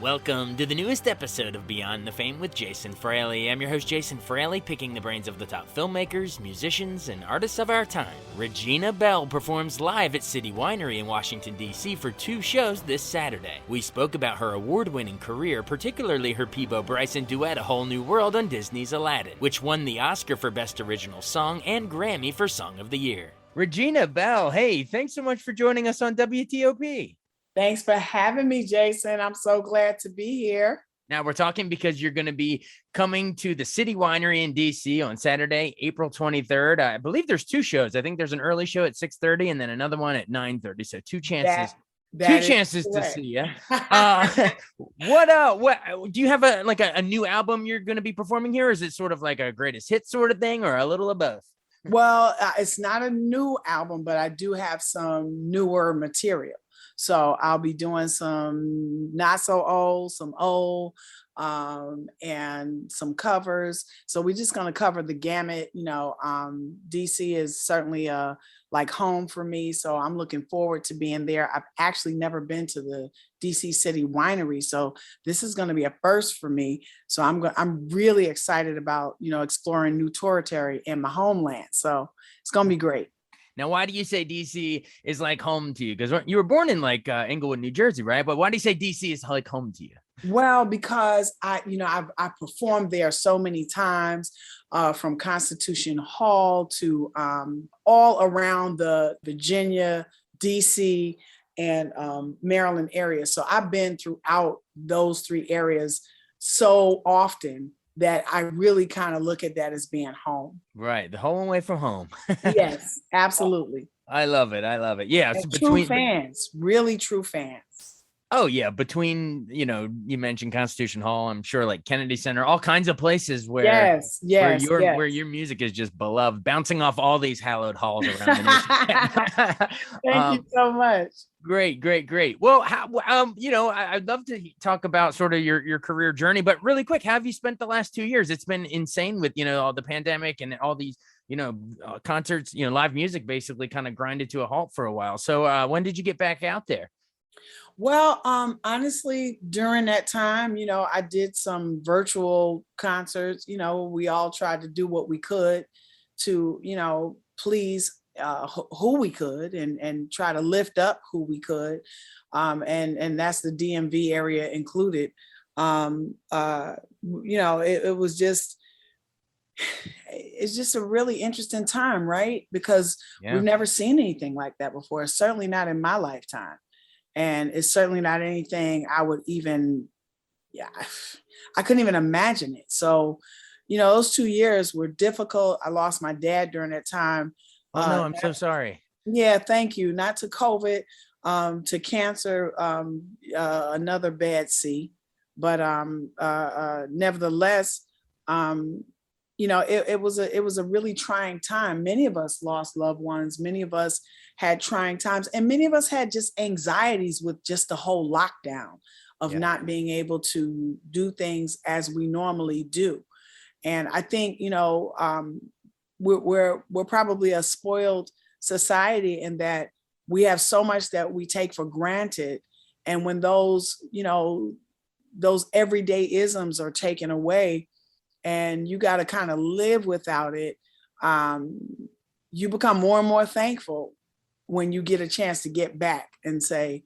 Welcome to the newest episode of Beyond the Fame with Jason Fraley. I'm your host, Jason Fraley, picking the brains of the top filmmakers, musicians, and artists of our time. Regina Belle performs live at City Winery in Washington, D.C. for 2 shows this Saturday. We spoke about her award-winning career, particularly her Peabo Bryson duet A Whole New World on Disney's Aladdin, which won the Oscar for Best Original Song and Grammy for Song of the Year. Regina Belle, hey, thanks so much for joining us on WTOP. Thanks for having me, Jason. I'm so glad to be here. Now we're talking because you're going to be coming to the City Winery in DC on Saturday, April 23rd. I believe there's 2 shows. I think there's an early show at 6:30 and then another one at 9:30. So 2 chances. That two chances correct. To see you. What do you have a new album you're going to be performing here? Or is it sort of like a greatest hit sort of thing, or a little of both? Well, it's not a new album, but I do have some newer material. So I'll be doing some not so old, some old, and some covers. So we're just going to cover the gamut. DC is certainly like home for me. So I'm looking forward to being there. I've actually never been to the DC City Winery. So this is going to be a first for me. So I'm really excited about, exploring new territory in my homeland. So it's going to be great. Now, why do you say DC is like home to you? Because you were born in Englewood, New Jersey, right? But why do you say DC is like home to you? Well, because I performed there so many times, from Constitution Hall to all around the Virginia, DC, and Maryland area. So I've been throughout those 3 areas so often that I really kind of look at that as being home. Right. The home away from home. Yes, absolutely. I love it. Yeah. So true fans, really true fans. Oh, yeah. Between, you mentioned Constitution Hall, I'm sure like Kennedy Center, all kinds of places where your music is just beloved, bouncing off all these hallowed halls around the nation. Thank you so much. Great. Well, I'd love to talk about sort of your career journey, but really quick, how have you spent the last 2 years? It's been insane with, all the pandemic and all these, concerts, live music basically kind of grinded to a halt for a while. So when did you get back out there? Well, honestly, during that time, I did some virtual concerts. We all tried to do what we could to, please who we could and try to lift up who we could. And that's the DMV area included. It's just a really interesting time, right? Because we've never seen anything like that before. Certainly not in my lifetime. And it's certainly not anything I would even, I couldn't even imagine it. So, those 2 years were difficult. I lost my dad during that time. Oh, no, I'm so sorry. Yeah, thank you. Not to COVID, to cancer, another bad C. But nevertheless, it was a really trying time. Many of us lost loved ones. Many of us had trying times, and many of us had just anxieties with just the whole lockdown of not being able to do things as we normally do. And I think, we're probably a spoiled society in that we have so much that we take for granted. And when those everyday isms are taken away, and you got to kind of live without it, you become more and more thankful when you get a chance to get back and say,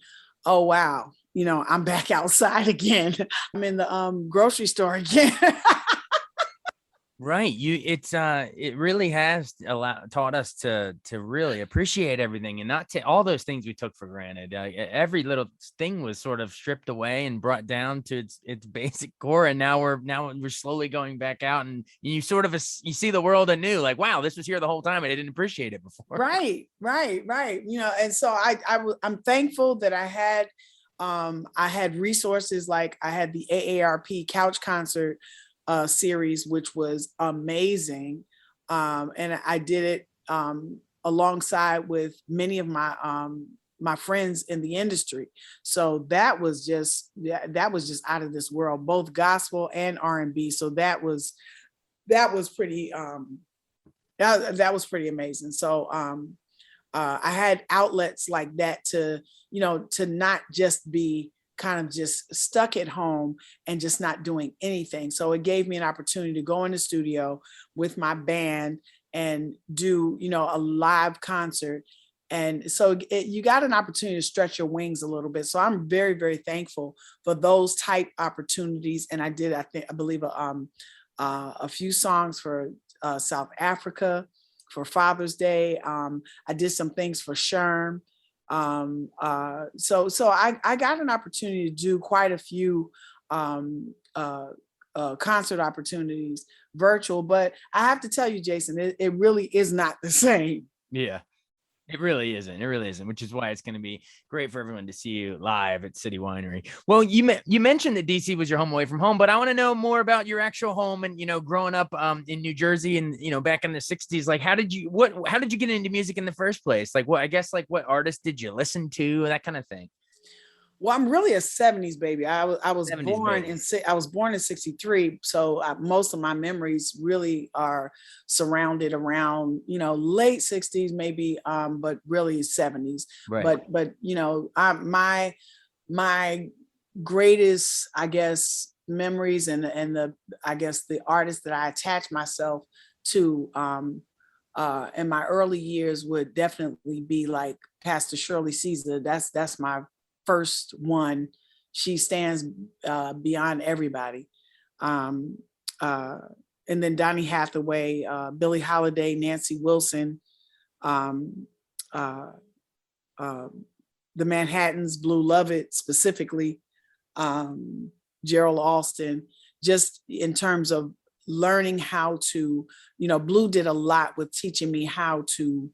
oh, wow, I'm back outside again. I'm in the grocery store again. Right. It really has taught us to really appreciate everything and not to all those things we took for granted. Every little thing was sort of stripped away and brought down to its basic core. And now we're slowly going back out, and you sort of you see the world anew, like, wow, this was here the whole time and I didn't appreciate it before. Right. And so I'm thankful that I had resources, like I had the AARP couch concert series, which was amazing. And I did it alongside with many of my friends in the industry. So that was just out of this world, both gospel and R&B. So that was pretty that was pretty amazing. So I had outlets like that to not just be kind of just stuck at home and just not doing anything. So it gave me an opportunity to go in the studio with my band and do, a live concert. And so you got an opportunity to stretch your wings a little bit. So I'm very, very thankful for those type opportunities. And I did, I believe, a few songs for South Africa for Father's Day. I did some things for Sherm. So I got an opportunity to do quite a few concert opportunities virtual, but I have to tell you, Jason, it really is not the same. Yeah. It really isn't. It really isn't, which is why it's going to be great for everyone to see you live at City Winery. Well, you mentioned that DC was your home away from home, but I want to know more about your actual home and, growing up in New Jersey and, back in the 60s. Like, how did you get into music in the first place? Like, what artists did you listen to? That kind of thing. Well, I'm really a 70s baby. I was 70s born baby. I was born in 63. So most of my memories really are surrounded around, late 60s, maybe, but really 70s. Right. But my greatest, I guess, memories and the artists that I attach myself to in my early years would definitely be like Pastor Shirley Caesar. That's my first one. She stands beyond everybody. And then Donny Hathaway, Billie Holiday, Nancy Wilson, the Manhattans, Blue Lovett specifically, Gerald Alston, just in terms of learning how to, Blue did a lot with teaching me how to,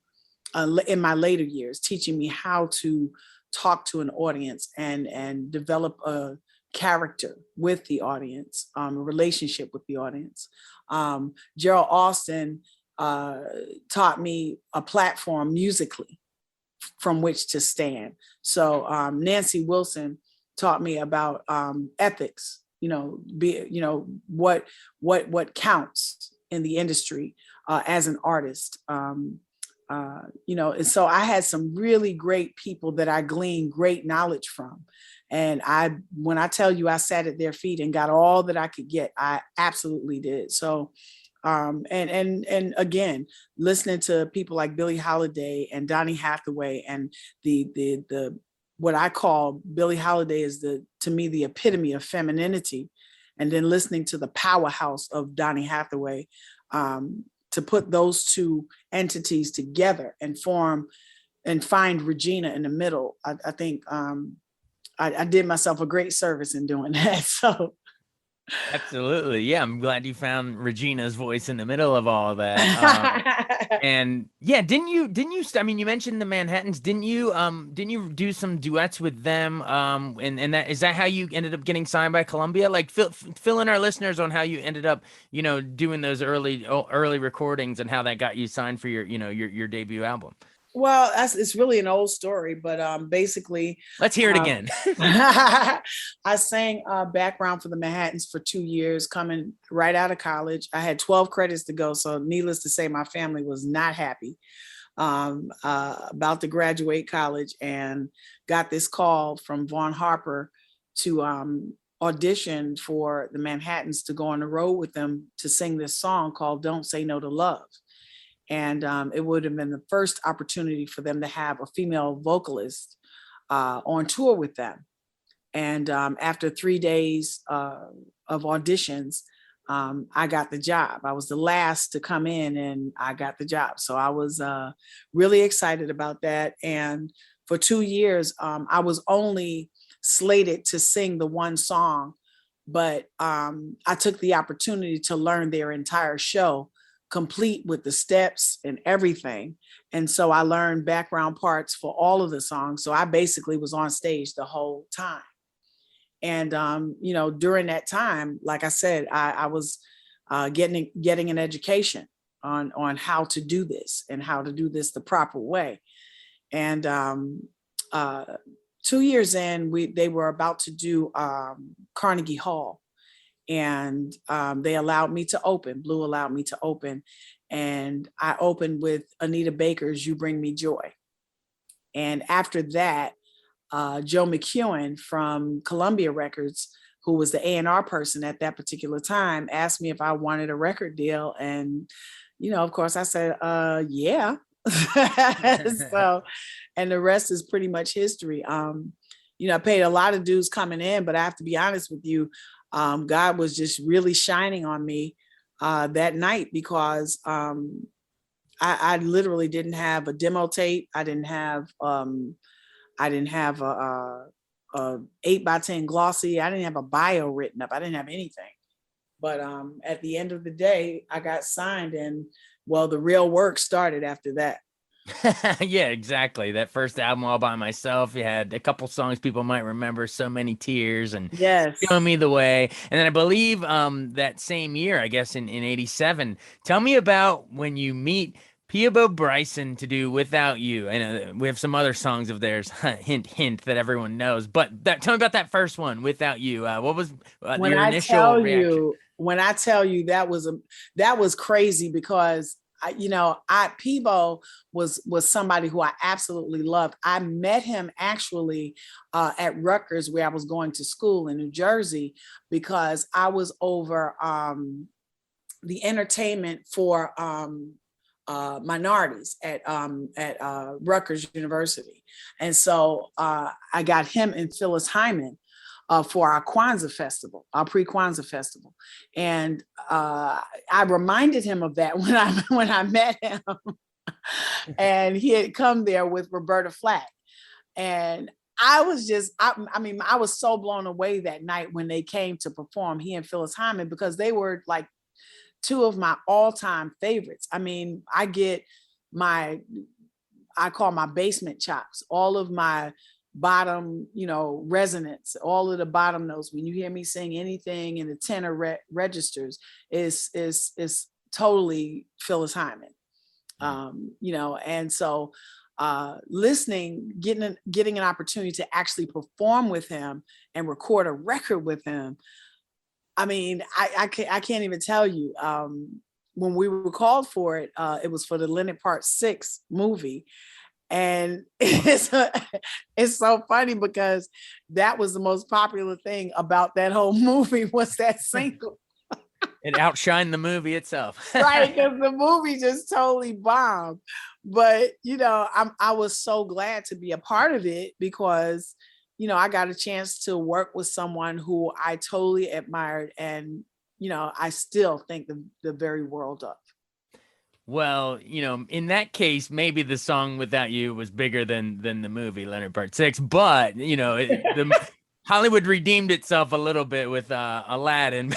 in my later years, teaching me how to talk to an audience and develop a character with the audience, a relationship with the audience. Gerald Alston taught me a platform musically from which to stand. So Nancy Wilson taught me about ethics, what counts in the industry as an artist. And so I had some really great people that I gleaned great knowledge from. And when I tell you I sat at their feet and got all that I could get, I absolutely did. So, and again, listening to people like Billie Holiday and Donny Hathaway and the what I call Billie Holiday is to me, the epitome of femininity. And then listening to the powerhouse of Donny Hathaway, to put those two entities together and form and find Regina in the middle. I think I did myself a great service in doing that. So Absolutely. Yeah. I'm glad you found Regina's voice in the middle of all of that. And yeah, I mean, you mentioned the Manhattans. Didn't you do some duets with them? And is that how you ended up getting signed by Columbia? Like fill in our listeners on how you ended up, doing those early recordings and how that got you signed for your debut album. Well, it's really an old story, but basically, let's hear it again. I sang background for the Manhattans for 2 years, coming right out of college. I had 12 credits to go, so needless to say, my family was not happy about to graduate college, and got this call from Vaughn Harper to audition for the Manhattans to go on the road with them to sing this song called "Don't Say No to Love." And it would have been the first opportunity for them to have a female vocalist on tour with them. And after 3 days of auditions, I got the job. I was the last to come in and I got the job. So I was really excited about that. And for 2 years, I was only slated to sing the one song, but I took the opportunity to learn their entire show, complete with the steps and everything. And so I learned background parts for all of the songs. So I basically was on stage the whole time. And, during that time, like I said, I was getting an education on how to do this and how to do this the proper way. And 2 years in, they were about to do Carnegie Hall. And they allowed me to open. Blue allowed me to open. And I opened with Anita Baker's "You Bring Me Joy." And after that, Joe McEwen from Columbia Records, who was the A&R person at that particular time, asked me if I wanted a record deal. And, of course I said, yeah. So, and the rest is pretty much history. I paid a lot of dues coming in, but I have to be honest with you, God was just really shining on me that night, because I literally didn't have a demo tape. I didn't have a 8x10 glossy. I didn't have a bio written up. I didn't have anything. But at the end of the day, I got signed, and well, the real work started after that. Yeah, exactly. That first album, All by Myself, you had a couple songs people might remember, So Many Tears and Yes. Showing Me the Way. And then I believe that same year, I guess in 87, tell me about when you meet Peabo Bryson to do Without You. I know we have some other songs of theirs, hint, hint, that everyone knows. But tell me about that first one, Without You. What was your initial reaction? When I tell you that was crazy, because Peabo was somebody who I absolutely loved. I met him actually at Rutgers, where I was going to school in New Jersey, because I was over the entertainment for minorities at Rutgers University, and so I got him and Phyllis Hyman for our Kwanzaa festival, our pre-Kwanzaa festival. And I reminded him of that when I met him. And he had come there with Roberta Flack. And I was I was so blown away that night when they came to perform, he and Phyllis Hyman, because they were like two of my all-time favorites. I mean, I call my basement chops, all of my bottom, resonance, all of the bottom notes. When you hear me sing anything in the tenor registers, is totally Phyllis Hyman. And so listening, getting an opportunity to actually perform with him and record a record with him. I mean, I can't even tell you. When we were called for it, it was for the Leonard Part 6 movie. And it's so funny, because that was the most popular thing about that whole movie, was that single. It outshined the movie itself. Right, because the movie just totally bombed. But I was so glad to be a part of it, because I got a chance to work with someone who I totally admired, and I still think the very world of. Well, in that case, maybe the song Without You was bigger than the movie Leonard Part 6, but the Hollywood redeemed itself a little bit with Aladdin,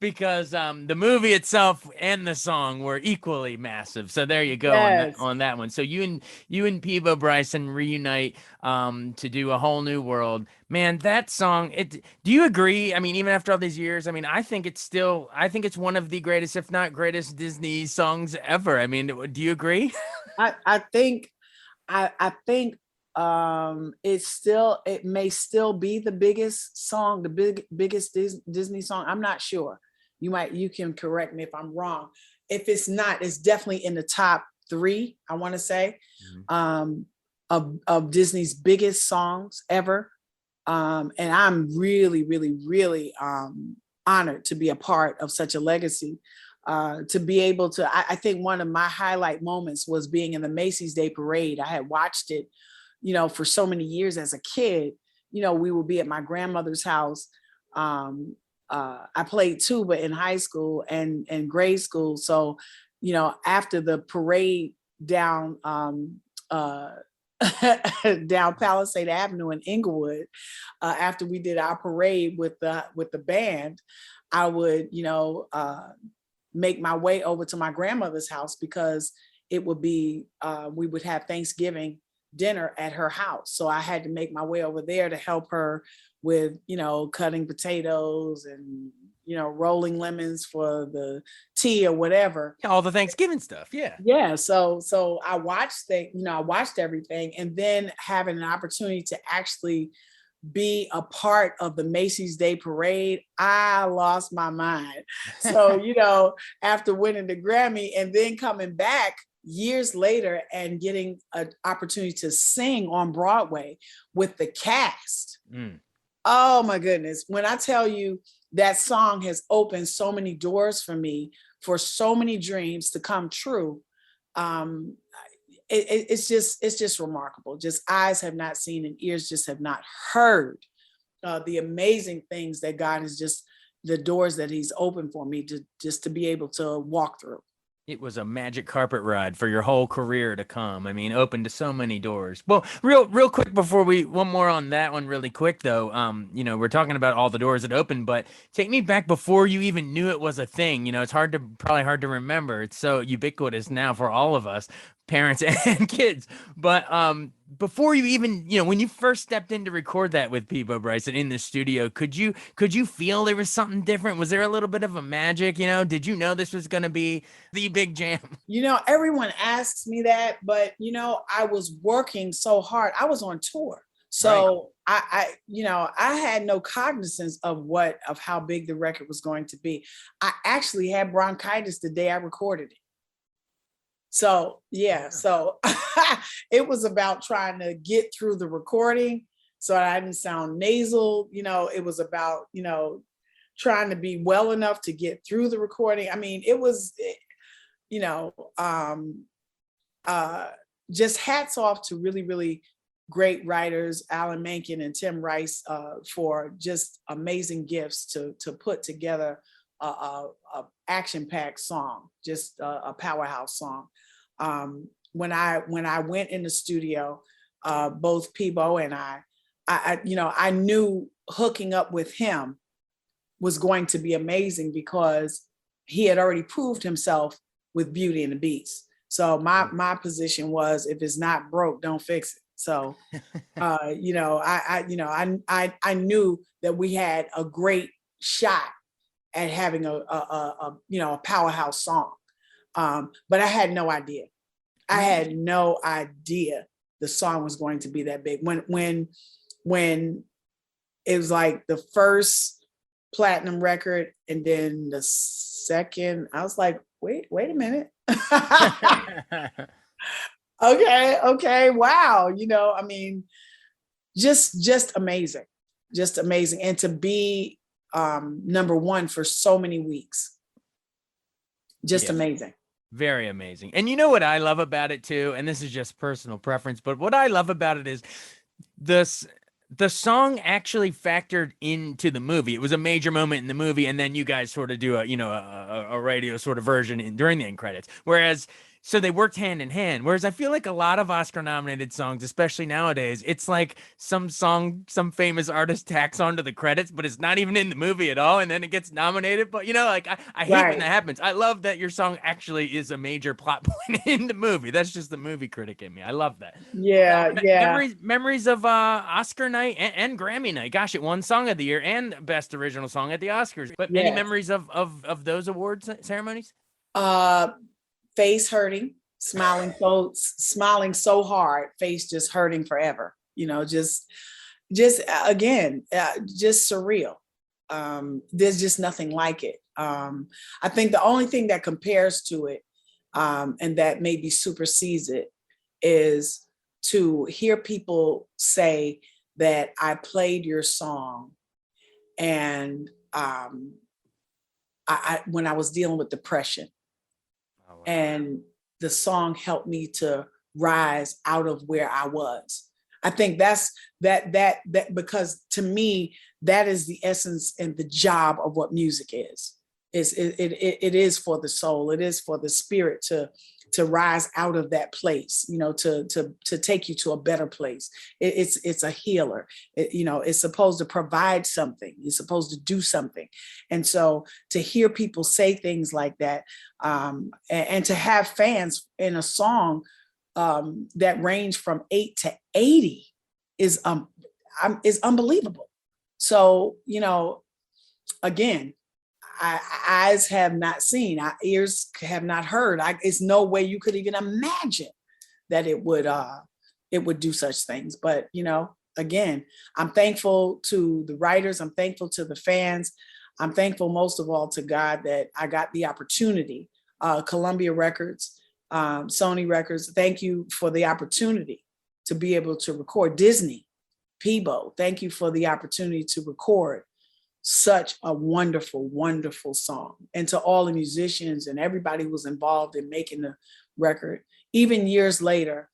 because the movie itself and the song were equally massive. So there you go. Yes. on that one. So you and Peabo Bryson reunite to do A Whole New World. Man, that song, do you agree? I mean, even after all these years, I mean, I think it's one of the greatest, if not greatest, Disney songs ever. I mean, do you agree? I think it may still be the biggest song, the biggest Disney song. I'm not sure. You can correct me if I'm wrong. If it's not, it's definitely in the top 3, I want to say, of Disney's biggest songs ever. And I'm really, really, really honored to be a part of such a legacy. To be able to, I think one of my highlight moments was being in the Macy's Day Parade. I had watched it, for so many years as a kid. We would be at my grandmother's house. I played tuba in high school and grade school. So, after the parade down down Palisade Avenue in Inglewood, after we did our parade with the band, I would, make my way over to my grandmother's house, because it would be, we would have Thanksgiving dinner at her house. So I had to make my way over there to help her with, cutting potatoes and, rolling lemons for the tea or whatever. All the Thanksgiving stuff. Yeah. Yeah. So I watched I watched everything, and then having an opportunity to actually be a part of the Macy's Day Parade, I lost my mind. So, after winning the Grammy and then coming back years later and getting an opportunity to sing on Broadway with the cast. Oh my goodness. When I tell you that song has opened so many doors for me, for so many dreams to come true. It's just remarkable. Just eyes have not seen and ears just have not heard the amazing things that God has just, the doors that he's opened for me to be able to walk through. It was a magic carpet ride for your whole career to come. I mean, open to so many doors. Well, real quick before one more on that one really quick though. We're talking about all the doors that opened, but take me back before you even knew it was a thing. It's probably hard to remember. It's so ubiquitous now for all of us, parents and kids. But before you even, when you first stepped in to record that with Peabo Bryson in the studio, could you feel there was something different? Was there a little bit of a magic? Did you know this was going to be the big jam? Everyone asks me that, but I was working so hard. I was on tour. So right. I had no cognizance of how big the record was going to be. I actually had bronchitis the day I recorded it. So, yeah. So it was about trying to get through the recording so I didn't sound nasal. It was about, trying to be well enough to get through the recording. I mean, it was, just hats off to really, really great writers, Alan Menken and Tim Rice, for just amazing gifts to put together a action-packed song, just a powerhouse song. When I went in the studio, both Peabo and I knew hooking up with him was going to be amazing because he had already proved himself with Beauty and the Beast. So my position was, if it's not broke, don't fix it. So, I knew that we had a great shot at having a powerhouse song. But I had no idea. I had no idea the song was going to be that big. When it was like the first platinum record and then the second, I was like, wait a minute. Okay, wow. I mean, just amazing. Just amazing. And to be number one for so many weeks. Just amazing. Very amazing. And you know what I love about it too, and this is just personal preference, but what I love about it is the song actually factored into the movie. It was a major moment in the movie, and then you guys sort of do a radio sort of version during the end credits. So they worked hand in hand. Whereas I feel like a lot of Oscar-nominated songs, especially nowadays, it's like some famous artist tacks onto the credits, but it's not even in the movie at all, and then it gets nominated. But I hate when that happens. I love that your song actually is a major plot point in the movie. That's just the movie critic in me. I love that. Yeah. Memories of Oscar night and Grammy night. Gosh, it won Song of the Year and Best Original Song at the Oscars. But any memories of those awards ceremonies? Face hurting, smiling so hard, face just hurting forever. Just again, just surreal. There's just nothing like it. I think the only thing that compares to it, and that maybe supersedes it, is to hear people say that I played your song, and when I was dealing with depression. And the song helped me to rise out of where I was. I think that's that because to me, that is the essence and the job of what music is. It is for the soul. It is for the spirit to rise out of that place, to take you to a better place. It's a healer. It's supposed to provide something. It's supposed to do something. And so to hear people say things like that, and to have fans in a song that range from 8 to 80 is unbelievable. So, again, eyes have not seen, our ears have not heard. It's no way you could even imagine that it would do such things. But, again, I'm thankful to the writers. I'm thankful to the fans. I'm thankful most of all to God that I got the opportunity. Columbia Records Sony Records, thank you for the opportunity to be able to record. Disney, Peebo, thank you for the opportunity to record such a wonderful, wonderful song. And to all the musicians and everybody who was involved in making the record, even years later,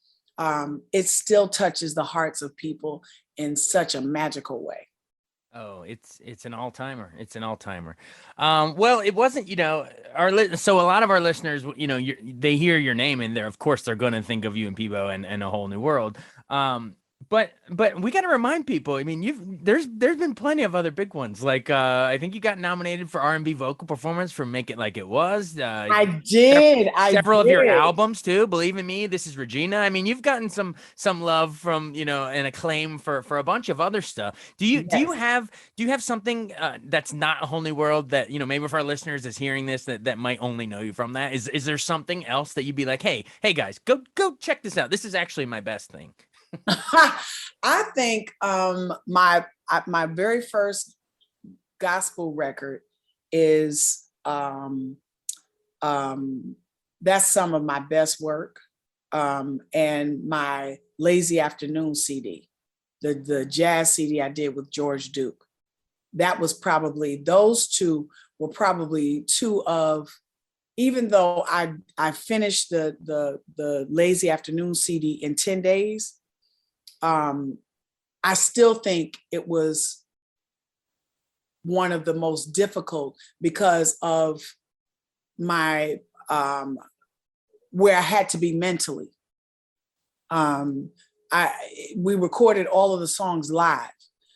it still touches the hearts of people in such a magical way. Oh, it's an all-timer. It's an all-timer. Well, it wasn't, so a lot of our listeners, they hear your name and of course they're going to think of you and Peebo and A Whole New World. But we got to remind people. I mean, there's been plenty of other big ones. Like I think you got nominated for R&B vocal performance for "Make It Like It Was." I did. Several of your albums too. Believe in Me. This Is Regina. I mean, you've gotten some love from and acclaim for a bunch of other stuff. Do you have something that's not A Whole New World that maybe if our listeners is hearing this that might only know you from that? Is there something else that you'd be like, hey guys, go check this out. This is actually my best thing. I think my very first gospel record is that's some of my best work, and my Lazy Afternoon CD, the jazz CD I did with George Duke. That was probably, those two were probably two of, even though I finished the Lazy Afternoon CD in 10 days, I still think it was one of the most difficult because of my where I had to be mentally. We recorded all of the songs live,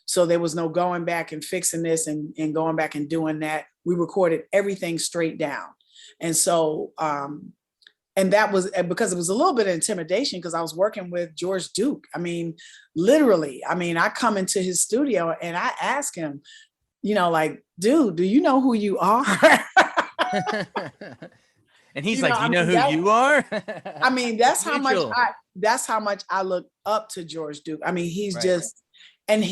so there was no going back and fixing this and going back and doing that. We recorded everything straight down, and so and that was because it was a little bit of intimidation because I was working with George Duke. I mean, literally, I come into his studio and I ask him, like, dude, do you know who you are? And he's like, do you know who you are? I mean, that's how much I look up to George Duke. I mean, he's just, and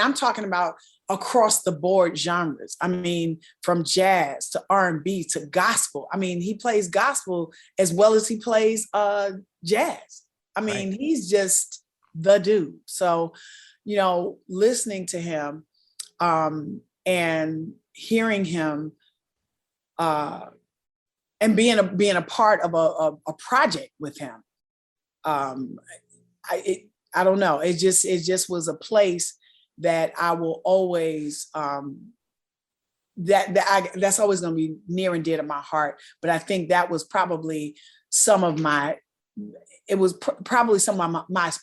I'm talking about across the board genres. I mean, from jazz to R&B to gospel. I mean, he plays gospel as well as he plays jazz. I mean, he's just the dude. So, listening to him and hearing him and being a part of a project with him, I don't know. It just was a place that I will always that's always going to be near and dear to my heart. But I think that was probably some of my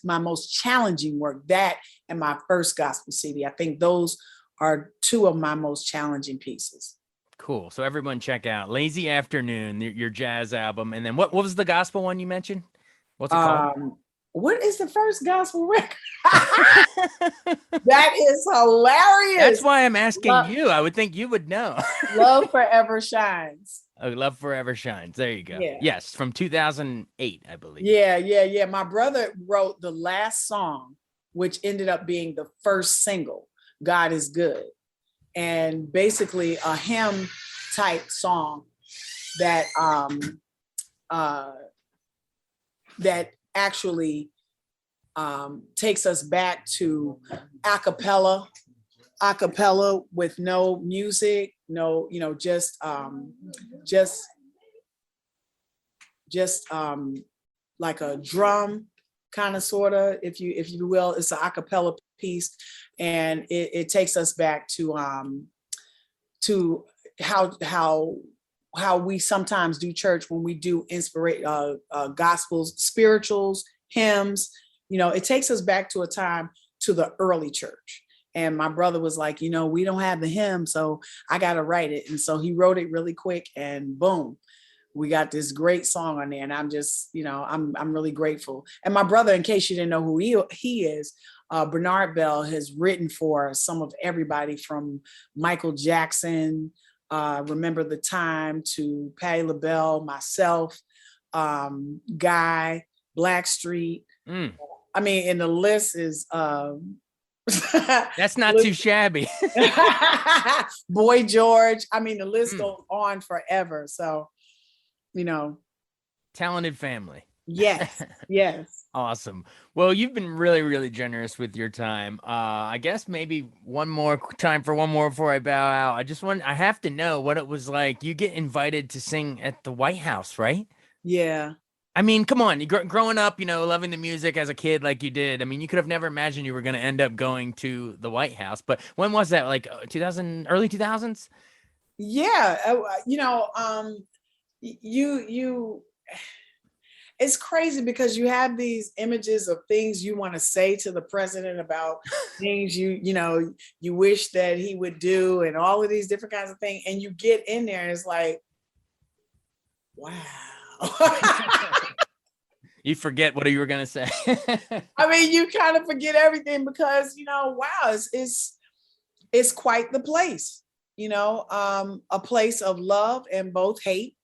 most challenging work. That and my first gospel CD. I think those are two of my most challenging pieces. Cool. So everyone check out Lazy Afternoon, your jazz album. And then what was the gospel one you mentioned? What's it called? What is the first gospel record? That is hilarious. That's why I'm asking you. I would think you would know. Love Forever Shines. Oh, Love Forever Shines. There you go. Yeah. Yes, from 2008, I believe. Yeah. My brother wrote the last song, which ended up being the first single, God Is Good. And basically a hymn type song that that actually takes us back to a cappella with no music, no, just like a drum kind of sort of, if you will. It's an a cappella piece, and it takes us back to how we sometimes do church when we do gospels, spirituals, hymns. It takes us back to a time to the early church. And my brother was like, we don't have the hymn, so I got to write it. And so he wrote it really quick, and boom, we got this great song on there. And I'm just, I'm really grateful. And my brother, in case you didn't know who he is, Bernard Belle has written for some of everybody from Michael Jackson, Remember the Time, to Patti LaBelle, myself, Guy, Blackstreet. I mean, and the list is that's not too shabby. Boy George. I mean, the list goes on forever. So, Talented family. Yes, yes. Awesome. Well, you've been really, really generous with your time. I guess maybe one more time for one more before I bow out. I have to know what it was like. You get invited to sing at the White House, right? Yeah. I mean, come on, growing up, loving the music as a kid like you did. I mean, you could have never imagined you were going to end up going to the White House. But when was that? Like 2000, early 2000s? Yeah. You it's crazy because you have these images of things you want to say to the president about things you wish that he would do and all of these different kinds of things. And you get in there and it's like, wow. You forget what you were going to say. I mean, you kind of forget everything because, wow, it's quite the place, a place of love and both hate,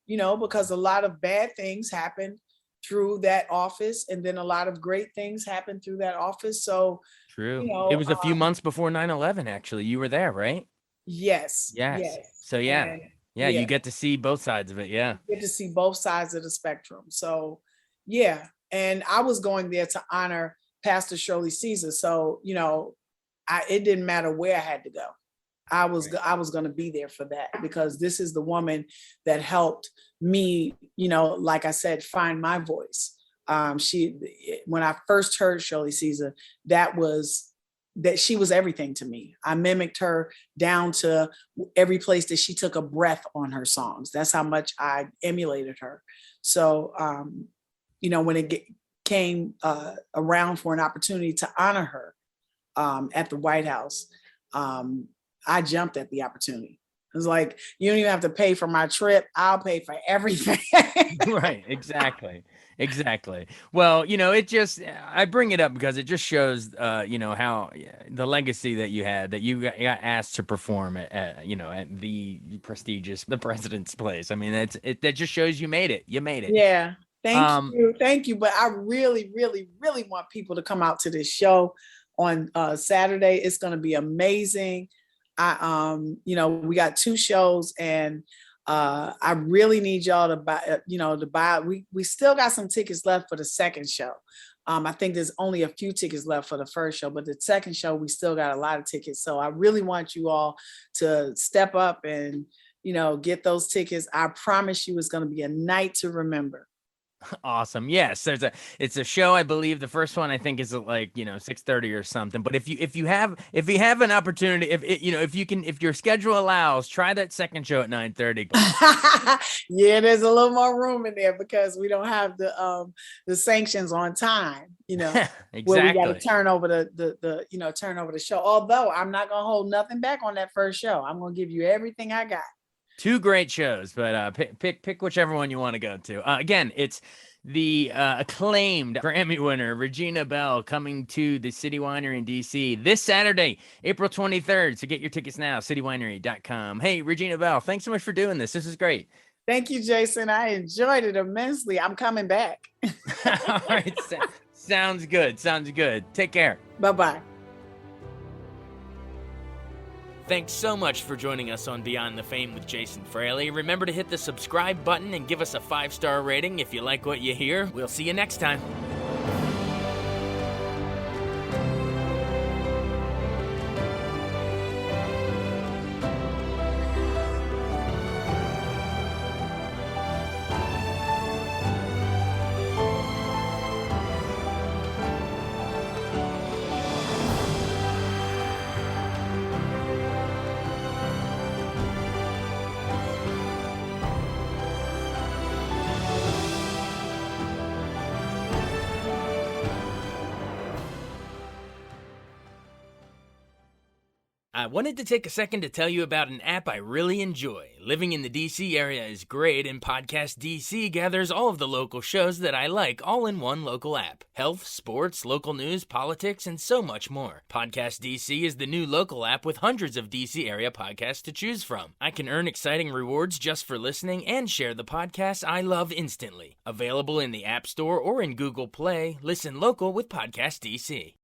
because a lot of bad things happen through that office, and then a lot of great things happen through that office. So, True. It was a few months before 9/11, actually. You were there, right? yes, Yes. yes. So yeah. And Yeah, you get to see both sides of it. Yeah. get to see both sides of the spectrum. So, yeah. And I was going there to honor Pastor Shirley Caesar. So, it didn't matter where I had to go. Right. I was going to be there for that because this is the woman that helped me, like I said, find my voice. When I first heard Shirley Caesar, that she was everything to me. I mimicked her down to every place that she took a breath on her songs. That's how much I emulated her. So, when it came around for an opportunity to honor her at the White House, I jumped at the opportunity. It was like, you don't even have to pay for my trip. I'll pay for everything. Right, exactly. Well, I bring it up because it just shows, how the legacy that you had, that you got asked to perform at the prestigious, the president's place. I mean, that just shows you made it. You made it. Yeah. Thank Um, you. Thank you. But I really, really, really want people to come out to this show on Saturday. It's going to be amazing. We got 2 shows, and I really need y'all to buy. We still got some tickets left for the second show. I think there's only a few tickets left for the first show, but the second show, we still got a lot of tickets. So I really want you all to step up and, get those tickets. I promise you it's going to be a night to remember. Awesome. Yes, it's a show. I believe the first one I think is at 6:30 or something. But if you have an opportunity, if your schedule allows, try that second show at 9:30. Yeah, there's a little more room in there because we don't have the sanctions on time, Exactly. where we got to turn over turn over the show. Although I'm not gonna hold nothing back on that first show. I'm gonna give you everything I got. 2 great shows, but pick whichever one you want to go to. Again, it's the acclaimed Grammy winner Regina Belle coming to the City Winery in DC this Saturday, April 23rd. So get your tickets now, citywinery.com. Hey, Regina Belle, thanks so much for doing this. This is great. Thank you, Jason. I enjoyed it immensely. I'm coming back. All right, sounds good. Sounds good. Take care. Bye-bye. Thanks so much for joining us on Beyond the Fame with Jason Fraley. Remember to hit the subscribe button and give us a 5-star rating if you like what you hear. We'll see you next time. I wanted to take a second to tell you about an app I really enjoy. Living in the DC area is great, and Podcast DC gathers all of the local shows that I like all in one local app. Health, sports, local news, politics, and so much more. Podcast DC is the new local app with hundreds of DC area podcasts to choose from. I can earn exciting rewards just for listening and share the podcasts I love instantly. Available in the App Store or in Google Play, listen local with Podcast DC.